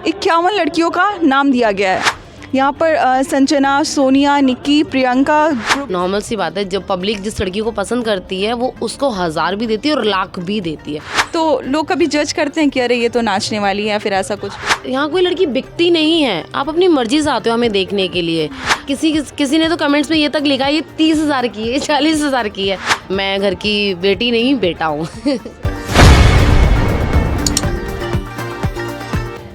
51 लड़कियों का नाम दिया गया है। यहाँ पर संजना, सोनिया, निक्की, प्रियंका ग्रुप। नॉर्मल सी बात है, जब पब्लिक जिस लड़की को पसंद करती है वो उसको 1000 भी देती है और लाख भी देती है। तो लोग कभी जज करते हैं कि अरे ये तो नाचने वाली है या फिर ऐसा कुछ? यहाँ कोई लड़की बिकती नहीं है, आप अपनी मर्जी से आते हो हमें देखने के लिए। किसी ने तो कमेंट्स में ये तक लिखा है ये 30,000 की है, 40,000 की है। मैं घर की बेटी नहीं, बेटा हूँ।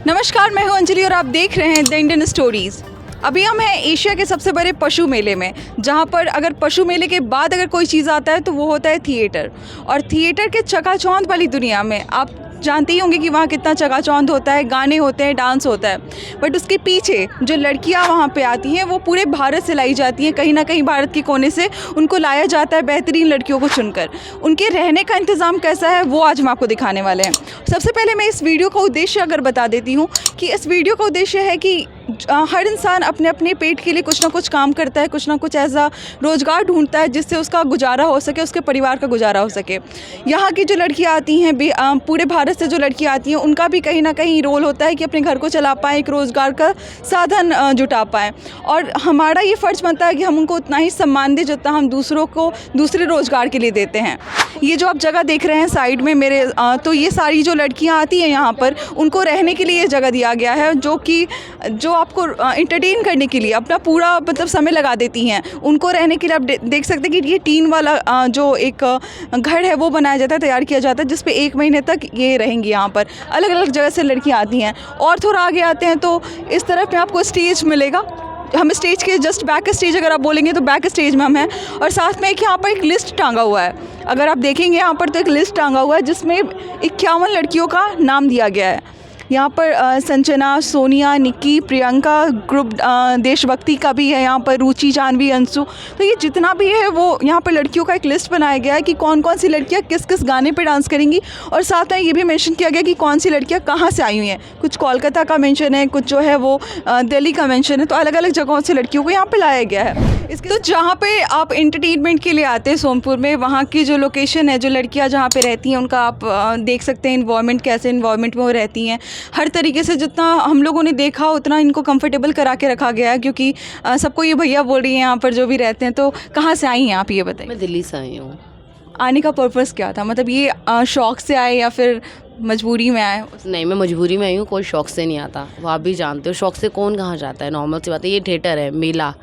नमस्कार, मैं हूं अंजलि और आप देख रहे हैं द इंडियन स्टोरीज। अभी हम हैं एशिया के सबसे बड़े पशु मेले में, जहां पर अगर पशु मेले के बाद अगर कोई चीज़ आता है तो वो होता है थिएटर। और थिएटर के चकाचौंध वाली दुनिया में आप जानते ही होंगे कि वहाँ कितना चकाचौंध होता है, गाने होते हैं, डांस होता है। बट उसके पीछे जो लड़कियाँ वहाँ पे आती हैं वो पूरे भारत से लाई जाती हैं, कहीं ना कहीं भारत के कोने से उनको लाया जाता है बेहतरीन लड़कियों को चुनकर। उनके रहने का इंतज़ाम कैसा है वो आज हम आपको दिखाने वाले हैं। सबसे पहले मैं इस वीडियो का उद्देश्य अगर बता देती हूँ कि इस वीडियो का उद्देश्य है कि हर इंसान अपने अपने पेट के लिए कुछ ना कुछ काम करता है, कुछ ना कुछ ऐसा रोज़गार ढूंढता है जिससे उसका गुजारा हो सके, उसके परिवार का गुजारा हो सके। यहाँ की जो लड़कियाँ आती हैं, पूरे भारत से जो लड़कियाँ आती हैं, उनका भी कहीं ना कहीं रोल होता है कि अपने घर को चला पाएँ, एक रोज़गार का साधन जुटा पाएँ। और हमारा ये फ़र्ज़ बनता है कि हम उनको उतना ही सम्मान दें जितना हम दूसरों को दूसरे रोज़गार के लिए देते हैं। ये जो आप जगह देख रहे हैं साइड में मेरे, तो ये सारी जो लड़कियाँ आती हैं यहाँ पर, उनको रहने के लिए जगह दिया गया है जो आपको इंटरटेन करने के लिए अपना पूरा मतलब समय लगा देती हैं। उनको रहने के लिए आप देख सकते हैं कि ये टीन वाला जो एक घर है वो बनाया जाता है, तैयार किया जाता है, जिस पे 1 महीने तक ये रहेंगी। यहाँ पर अलग अलग जगह से लड़कियाँ आती हैं। और थोड़ा आगे आते हैं तो इस तरफ में आपको स्टेज मिलेगा। हम स्टेज के जस्ट बैक स्टेज अगर आप बोलेंगे तो बैक स्टेज में हम हैं। और साथ में यहाँ पर एक लिस्ट टांगा हुआ है, अगर आप देखेंगे यहाँ पर तो एक लिस्ट टांगा हुआ है जिसमें 51 लड़कियों का नाम दिया गया है। यहाँ पर संजना, सोनिया, निक्की, प्रियंका ग्रुप, देशभक्ति का भी है, यहाँ पर रुचि, जानवी, अंशु। तो ये जितना भी है वो यहाँ पर लड़कियों का एक लिस्ट बनाया गया है कि कौन कौन सी लड़कियाँ किस किस गाने पे डांस करेंगी। और साथ में ये भी मेंशन किया गया कि कौन सी लड़कियाँ कहाँ से आई हुई हैं। कुछ कोलकाता का मेंशन है, कुछ जो है वो दिल्ली का मेंशन है। तो अलग अलग जगहों से लड़कियों को यहाँ पर लाया गया है। इसके तो जहाँ पे आप इंटरटेनमेंट के लिए आते हैं सोनपुर में, वहाँ की जो लोकेशन है, जो लड़कियाँ जहाँ पे रहती हैं उनका आप देख सकते हैं इन्वायरमेंट, कैसे इन्वायरमेंट में वो रहती हैं। हर तरीके से जितना हम लोगों ने देखा उतना इनको कंफर्टेबल करा के रखा गया है, क्योंकि सबको ये भैया बोल रही हैं यहाँ पर जो भी रहते हैं। तो कहाँ से आई हैं आप, ये बताइए। मैं दिल्ली से आई हूँ। आने का पर्पज़ क्या था, मतलब ये शौक़ से आए या फिर मजबूरी में आए? नहीं, मैं मजबूरी में आई हूँ, कोई शौक़ से नहीं आता। वो आप भी जानते हो, शौक़ से कौन कहाँ जाता है। नॉर्मल सी बात है, ये थिएटर है, मेला,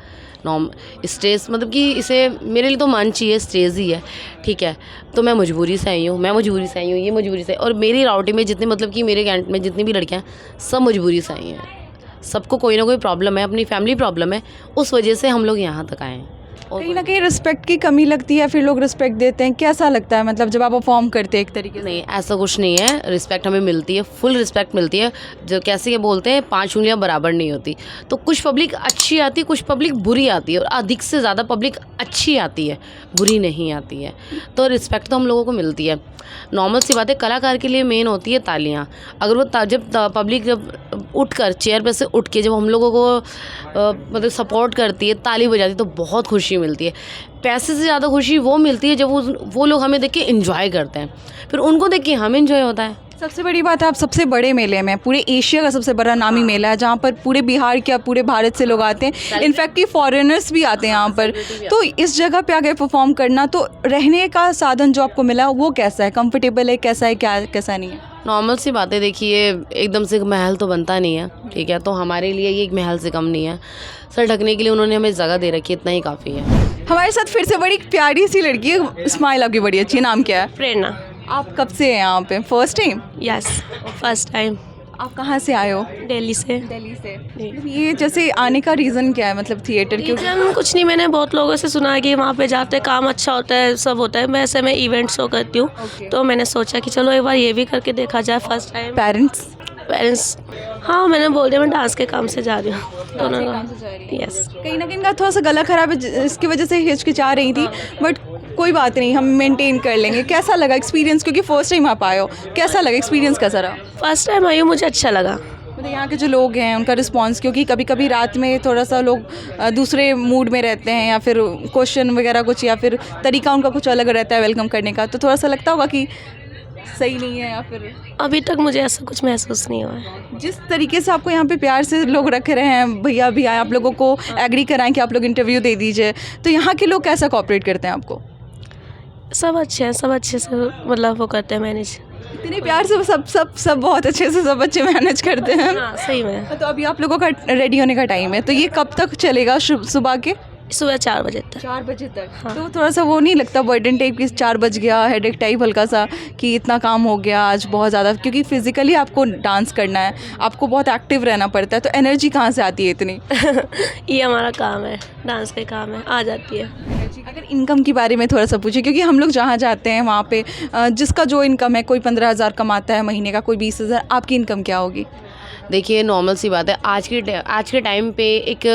स्टेज, मतलब कि इसे मेरे लिए तो मंच ही है, स्टेज ही है, ठीक है। तो मैं मजबूरी से आई हूँ, मैं मजबूरी से आई हूँ, ये मजबूरी से। और मेरी राउटी में जितने, मतलब कि मेरे कैंट में जितनी भी लड़कियाँ सब मजबूरी से आई हैं। सबको कोई ना कोई प्रॉब्लम है, अपनी फैमिली प्रॉब्लम है, उस वजह से हम लोग यहाँ तक आए हैं। कहीं ना कहीं रिस्पेक्ट की कमी लगती है, फिर लोग रिस्पेक्ट देते हैं, कैसा लगता है मतलब जब आप परफॉर्म करते हैं एक तरीके से? नहीं, ऐसा कुछ नहीं है, रिस्पेक्ट हमें मिलती है, फुल रिस्पेक्ट मिलती है। जो कैसे ये बोलते हैं 5 उंगलियां बराबर नहीं होती। तो कुछ पब्लिक अच्छी आती है, कुछ पब्लिक बुरी आती है, और अधिक से ज़्यादा पब्लिक अच्छी आती है, बुरी नहीं आती है। तो रिस्पेक्ट तो हम लोगों को मिलती है। नॉर्मल सी बात है, कलाकार के लिए मेन होती है तालियाँ। अगर वो जब पब्लिक जब उठकर चेयर पे से उठ के जब हम लोगों को मतलब सपोर्ट करती है, ताली बजाती है, तो बहुत खुशी मिलती है। पैसे से ज़्यादा खुशी वो मिलती है जब वो लोग हमें देख के एंजॉय करते हैं, फिर उनको देख के हमें एंजॉय होता है। सबसे बड़ी बात है, आप सबसे बड़े मेले में, पूरे एशिया का सबसे बड़ा नामी मेला है, जहाँ पर पूरे बिहार के, पूरे भारत से लोग आते हैं, इनफैक्ट कि फॉरेनर्स भी आते हैं यहाँ पर। तो इस जगह पे आगे परफॉर्म करना, तो रहने का साधन जो आपको मिला वो कैसा है, कंफर्टेबल है, कैसा है, क्या कैसा नहीं है? नॉर्मल सी बातें, देखिए एकदम से महल तो बनता नहीं है, ठीक है। तो हमारे लिए ये एक महल से कम नहीं है। सर ढकने के लिए उन्होंने हमें जगह दे रखी है, इतना ही काफ़ी है। हमारे साथ फिर से बड़ी प्यारी सी लड़की है, स्माइल आपकी बड़ी अच्छी है, नाम क्या है? प्रेरणा। आप कब से हैं यहाँ पे, first time? Yes, first time. आप कहाँ से आए हो? दिल्ली से। दिल्ली से। मतलब ये जैसे आने का रीज़न क्या है, मतलब थिएटर क्यों? रीज़न कुछ नहीं, मैंने बहुत लोगों से सुना है कि वहाँ पे जाते काम अच्छा होता है, सब होता है। वैसे मैं इवेंट शो करती हूँ, तो मैंने सोचा कि चलो एक बार ये भी करके देखा जाए, फर्स्ट टाइम। पेरेंट्स? हाँ, मैंने बोल दिया मैं डांस के काम से जा रही हूँ, दोनों काम। यस। कहीं ना कहीं का थोड़ा सा गला खराब है, इसकी वजह से हिचकिचा रही थी, बट कोई बात नहीं, हम मेंटेन कर लेंगे। कैसा लगा एक्सपीरियंस, क्योंकि फर्स्ट टाइम आप आए हो, कैसा लगा एक्सपीरियंस, कैसा रहा? फर्स्ट टाइम आई हूँ, मुझे अच्छा लगा। मतलब यहाँ के जो लोग हैं उनका रिस्पांस, क्योंकि कभी कभी रात में थोड़ा सा लोग दूसरे मूड में रहते हैं, या फिर क्वेश्चन वगैरह कुछ, या फिर तरीका उनका कुछ अलग रहता है वेलकम करने का, तो थोड़ा सा लगता होगा कि सही नहीं है या फिर अभी तक मुझे ऐसा कुछ महसूस नहीं हुआ है। जिस तरीके से आपको यहाँ पे प्यार से लोग रख रहे हैं, भैया भी आए आप लोगों को एग्री कराएं कि आप लोग इंटरव्यू दे दीजिए, तो यहाँ के लोग कैसा कोऑपरेट करते हैं आपको? सब अच्छे हैं, सब अच्छे से मतलब वो करते हैं मैनेज। इतने प्यार से सब बहुत अच्छे से सब बच्चे मैनेज करते हैं। हाँ सही में। तो अभी आप लोगों का रेडी होने का टाइम है, तो ये कब तक चलेगा? सुबह के सुबह 4 बजे तक। 4 बजे तक। हाँ। तो थोड़ा सा वो नहीं लगता बर्डन टाइप कि 4 बज गया, हेडेक टाइप हल्का सा कि इतना काम हो गया आज बहुत ज़्यादा, क्योंकि फिजिकली आपको डांस करना है, आपको बहुत एक्टिव रहना पड़ता है, तो एनर्जी कहाँ से आती है इतनी? ये हमारा काम है, डांस का काम है, आ जाती है। अगर इनकम के बारे में थोड़ा सा पूछिए, क्योंकि हम लोग जहाँ जाते हैं वहाँ पे जिसका जो इनकम है, कोई 15,000 कमाता है महीने का, कोई 20,000, आपकी इनकम क्या होगी? देखिए नॉर्मल सी बात है, आज के टाइम पे एक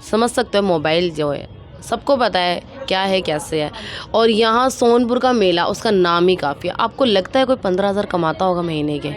समझ सकते हो मोबाइल जो है सबको पता है क्या है कैसे है, और यहाँ सोनपुर का मेला उसका नाम ही काफ़ी है। आपको लगता है कोई 15,000 कमाता होगा महीने के?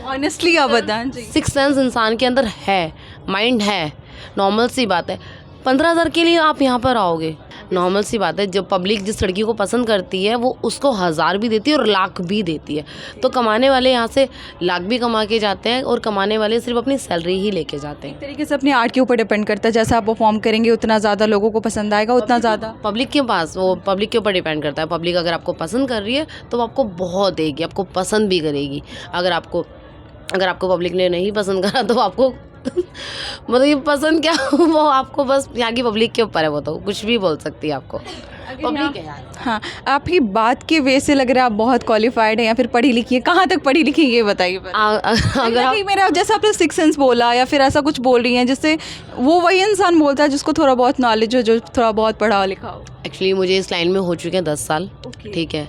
ऑनेस्टली आप बताएं जी। 6 सेंस इंसान के अंदर है, माइंड है, नॉर्मल सी बात है। 15,000 के लिए आप यहाँ पर आओगे? नॉर्मल सी बात है, जब पब्लिक जिस लड़की को पसंद करती है वो उसको 1000 भी देती है और लाख भी देती है। तो कमाने वाले यहाँ से लाख भी कमा के जाते हैं, और कमाने वाले सिर्फ अपनी सैलरी ही लेके जाते हैं। एक तरीके से अपने आर्ट के ऊपर डिपेंड करता है, जैसा आप परफॉर्म करेंगे उतना ज़्यादा लोगों को पसंद आएगा, उतना ज़्यादा पब्लिक के पास, वो पब्लिक के ऊपर डिपेंड करता है। पब्लिक अगर आपको पसंद कर रही है तो वो आपको बहुत देगी, आपको पसंद भी करेगी। अगर आपको पब्लिक ने नहीं पसंद करा तो आपको मतलब ये पसंद क्या वो आपको बस यहाँ की पब्लिक के ऊपर है, वो तो कुछ भी बोल सकती है आपको, पब्लिक है यार। हाँ, आपकी बात के वे से लग रहा है आप बहुत क्वालिफाइड हैं या फिर पढ़ी लिखी है। कहाँ तक पढ़ी लिखी है ये बताइए। अगर आप मेरा जैसा आपने 6 सेंस बोला या फिर ऐसा कुछ बोल रही हैं जिससे वो वही इंसान बोलता है जिसको थोड़ा बहुत नॉलेज हो, जो थोड़ा बहुत पढ़ा लिखा हो। एक्चुअली मुझे इस लाइन में हो चुके हैं 10 साल, ठीक है।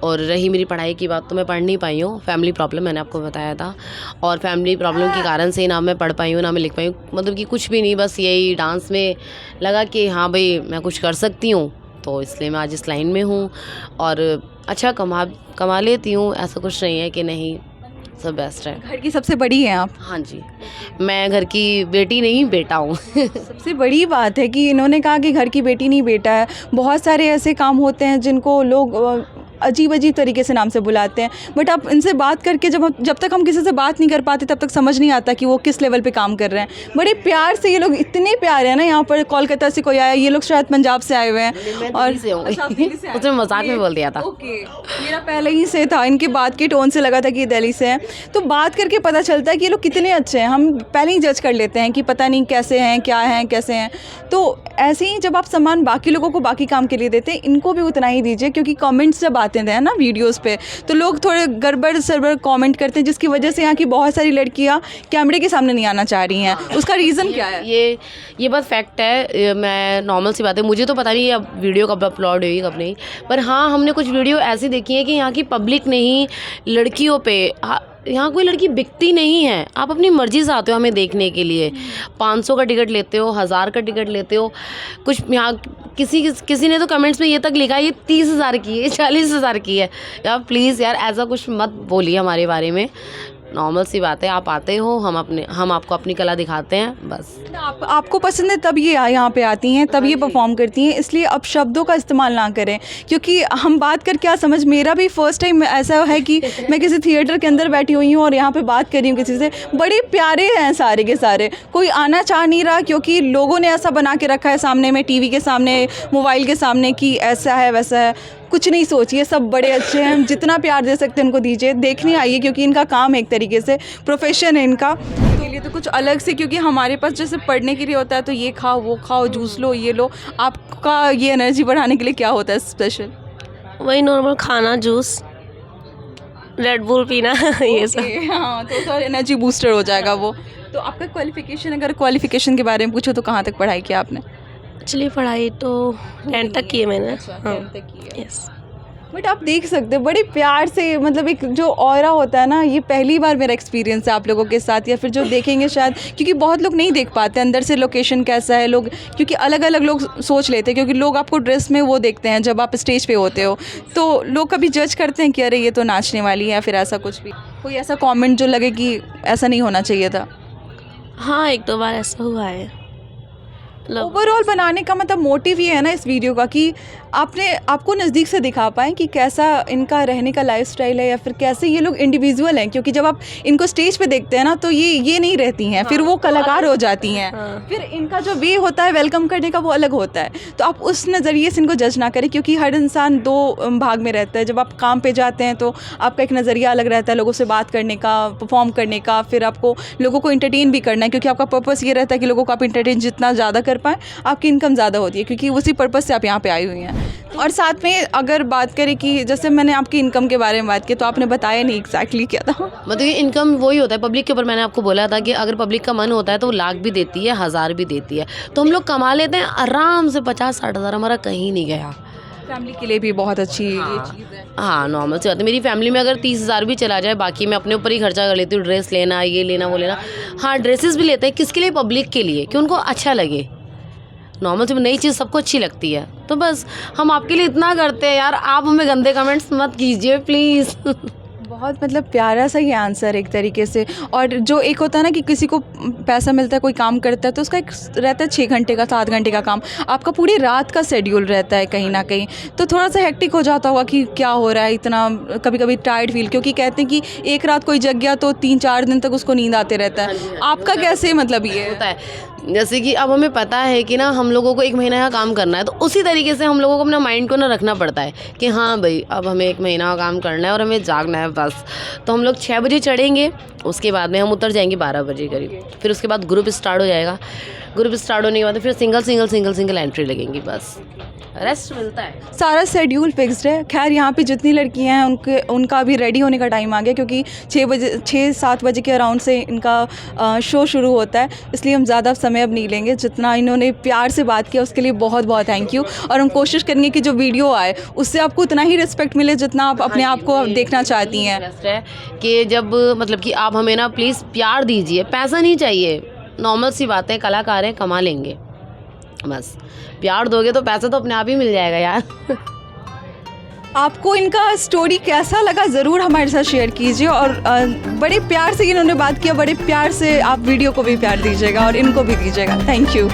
और रही मेरी पढ़ाई की बात, तो मैं पढ़ नहीं पाई हूँ, फैमिली प्रॉब्लम मैंने आपको बताया था, और फैमिली प्रॉब्लम के कारण से ना मैं पढ़ पाई हूँ ना मैं लिख पाई हूँ, मतलब कि कुछ भी नहीं, बस यही डांस में लगा कि हाँ भाई मैं कुछ कर सकती हूँ, तो इसलिए मैं आज इस लाइन में हूँ और अच्छा कमा लेती हूँ। ऐसा कुछ नहीं है कि नहीं, सब बेस्ट है। घर की सबसे बड़ी हैं आप? हाँ जी, मैं घर की बेटी नहीं बेटा हूँ। सबसे बड़ी बात है कि इन्होंने कहा कि घर की बेटी नहीं बेटा है। बहुत सारे ऐसे काम होते हैं जिनको लोग अजीब तरीके से नाम से बुलाते हैं, बट आप इनसे बात करके जब तक हम किसी से बात नहीं कर पाते तब तक समझ नहीं आता कि वो किस लेवल पे काम कर रहे हैं। बड़े प्यार से ये लोग, इतने प्यारे हैं ना। यहाँ पर कोलकाता से कोई आया, ये लोग शायद पंजाब से आए हुए हैं और उसने मजाक में बोल दिया था। ओके, मेरा पहले ही से था, इनकी बात के टोन से लगा था कि ये दिल्ली से हैं, तो बात करके पता चलता है कि ये लोग कितने अच्छे हैं। हम पहले ही जज कर लेते हैं कि पता नहीं कैसे हैं, क्या हैं, कैसे हैं। तो ऐसे ही जब आप सम्मान बाकी लोगों को बाकी काम के लिए देते हैं, इनको भी उतना ही दीजिए, क्योंकि कमेंट्स जब आते हैं ना वीडियोस पे, तो लोग थोड़े गड़बड़ सरबड़ कमेंट करते हैं, जिसकी वजह से यहाँ की बहुत सारी लड़कियाँ कैमरे के सामने नहीं आना चाह रही हैं। उसका रीज़न क्या है? ये बात फैक्ट है। मैं नॉर्मल सी बात है, मुझे तो पता नहीं अब वीडियो कब अपलोड हुई कब नहीं, पर हाँ हमने कुछ वीडियो ऐसी देखी है कि यहाँ की पब्लिक ने ही लड़कियों पे, यहाँ कोई लड़की बिकती नहीं है। आप अपनी मर्ज़ी से आते हो हमें देखने के लिए, 500 का टिकट लेते हो, 1000 का टिकट लेते हो। कुछ यहाँ किसी ने तो कमेंट्स में ये तक लिखा है ये 30,000 की है, 40,000 की है। यार प्लीज़ यार ऐसा कुछ मत बोलिए हमारे बारे में। नॉर्मल सी बात है, आप आते हो, हम आपको अपनी कला दिखाते हैं, बस। आपको पसंद है तब ये यहाँ पे आती हैं, तब ये परफॉर्म करती हैं, इसलिए अब शब्दों का इस्तेमाल ना करें, क्योंकि हम बात कर क्या समझ। मेरा भी फर्स्ट टाइम ऐसा है कि मैं किसी थिएटर के अंदर बैठी हुई हूँ और यहाँ पे बात कर रही हूँ किसी से। बड़े प्यारे हैं सारे के सारे, कोई आना चाह नहीं रहा, क्योंकि लोगों ने ऐसा बना के रखा है सामने में, टीवी के सामने, मोबाइल के सामने, कि ऐसा है वैसा है। कुछ नहीं सोचिए, सब बड़े अच्छे हैं, जितना प्यार दे सकते हैं उनको दीजिए। देखने आइए, क्योंकि इनका काम है, एक तरीके से प्रोफेशन है इनका। के लिए तो कुछ अलग से, क्योंकि हमारे पास जैसे पढ़ने के लिए होता है तो ये खाओ वो खाओ, जूस लो ये लो। आपका ये एनर्जी बढ़ाने के लिए क्या होता है स्पेशल? वही नॉर्मल खाना, जूस, रेड बुल पीना, ये सब। हाँ, तो थोड़ा एनर्जी बूस्टर हो जाएगा वो। तो आपका क्वालिफिकेशन, अगर क्वालिफिकेशन के बारे में पूछो तो कहाँ तक पढ़ाई किया आपने? एक्चुअली पढ़ाई तो 10th तक की है मैंने। अच्छा, 10th तक की है। यस। बट आप देख सकते हो बड़े प्यार से, मतलब एक जो ऑरा होता है ना, ये पहली बार मेरा एक्सपीरियंस है आप लोगों के साथ, या फिर जो देखेंगे शायद, क्योंकि बहुत लोग नहीं देख पाते अंदर से लोकेशन कैसा है। लोग क्योंकि अलग अलग लोग सोच लेते हैं, क्योंकि लोग आपको ड्रेस में वो देखते हैं जब आप स्टेज पे होते हो, तो लोग कभी जज करते हैं कि अरे ये तो नाचने वाली है, या फिर ऐसा कुछ भी, कोई ऐसा कॉमेंट जो लगे कि ऐसा नहीं होना चाहिए था? हाँ, 1-2 बार ऐसा हुआ है। ओवरऑल बनाने का मतलब मोटिव ये है ना इस वीडियो का, कि आपको नज़दीक से दिखा पाएँ कि कैसा इनका रहने का लाइफस्टाइल है या फिर कैसे ये लोग इंडिविजुअल हैं, क्योंकि जब आप इनको स्टेज पे देखते हैं ना तो ये नहीं रहती हैं, फिर वो कलाकार हो जाती हैं। फिर इनका जो वे होता है वेलकम करने का वो अलग होता है। तो आप उस नज़रिए से इनको जज ना करें, क्योंकि हर इंसान दो भाग में रहता है। जब आप काम पे जाते हैं तो आपका एक नज़रिया अलग रहता है लोगों से बात करने का, परफॉर्म करने का, फिर आपको लोगों को इंटरटेन भी करना है, क्योंकि आपका पर्पस ये रहता है कि लोगों को आप इंटरटेन जितना ज़्यादा कर पाएँ आपकी इनकम ज़्यादा होती है, क्योंकि उसी पर्पस से आप यहाँ पे आई हुई हैं। और साथ में अगर बात करें कि जैसे मैंने आपकी इनकम के बारे में बात की तो आपने बताया नहीं एग्जैक्टली क्या था। मतलब ये इनकम वही होता है पब्लिक के ऊपर। मैंने आपको बोला था कि अगर पब्लिक का मन होता है तो वो लाख भी देती है, 1000 भी देती है, तो हम लोग कमा लेते हैं आराम से 50-60 हज़ार, हमारा कहीं नहीं गया। फैमिली के लिए भी बहुत अच्छी ये चीज़ है। हाँ, नॉर्मल सी बात है। मेरी फैमिली में अगर 30,000 भी चला जाए, बाकी मैं अपने ऊपर ही खर्चा कर लेती हूँ, ड्रेस लेना, ये लेना, वो लेना। हाँ, ड्रेसेस भी लेते हैं, किसके लिए? पब्लिक के लिए, कि उनको अच्छा लगे। नॉर्मल से नई चीज़ सबको अच्छी लगती है, तो बस हम आपके लिए इतना करते हैं यार। आप हमें गंदे कमेंट्स मत कीजिए प्लीज़। बहुत मतलब प्यारा सा ये आंसर एक तरीके से। और जो एक होता है ना कि किसी को पैसा मिलता है, कोई काम करता है तो उसका एक रहता है 6 घंटे का, 7 घंटे का काम, आपका पूरी रात का शेड्यूल रहता है कहीं ना कहीं, तो थोड़ा सा हेक्टिक हो जाता होगा कि क्या हो रहा है, इतना कभी कभी टायर्ड फील, क्योंकि कहते हैं कि एक रात कोई जग गया तो 3-4 दिन तक उसको नींद आते रहता है। आपका कैसे मतलब ये होता है? जैसे कि अब हमें पता है कि ना हम लोगों को 1 महीना का काम करना है, तो उसी तरीके से हम लोगों को अपना माइंड को ना रखना पड़ता है कि हाँ भाई अब हमें 1 महीना का काम करना है और हमें जागना है बस। तो हम लोग 6 बजे चढ़ेंगे, उसके बाद में हम उतर जाएंगे 12 बजे करीब। फिर उसके बाद ग्रुप स्टार्ट हो जाएगा। ग्रुप स्टार्ट होने के बाद फिर सिंगल एंट्री लगेंगी, बस रेस्ट मिलता है। सारा शेड्यूल फिक्स्ड है। खैर यहाँ पे जितनी लड़कियाँ हैं उनका अभी रेडी होने का टाइम आ गया, क्योंकि 6-7 बजे के अराउंड से इनका शो शुरू होता है, इसलिए हम ज़्यादा समय अब नहीं लेंगे। जितना इन्होंने प्यार से बात किया उसके लिए बहुत बहुत थैंक यू। और हम कोशिश करेंगे कि जो वीडियो आए उससे आपको उतना ही रिस्पेक्ट मिले जितना आप अपने आप को देखना चाहती हैं। रिक्वेस्ट है कि जब मतलब कि आप हमें ना प्लीज़ प्यार दीजिए, पैसा नहीं चाहिए, नॉर्मल सी बात है, कलाकार हैं, कमा लेंगे, बस प्यार दोगे तो पैसा तो अपने आप ही मिल जाएगा यार। आपको इनका स्टोरी कैसा लगा ज़रूर हमारे साथ शेयर कीजिए। और बड़े प्यार से इन्होंने बात किया, बड़े प्यार से आप वीडियो को भी प्यार दीजिएगा और इनको भी दीजिएगा। Thank you.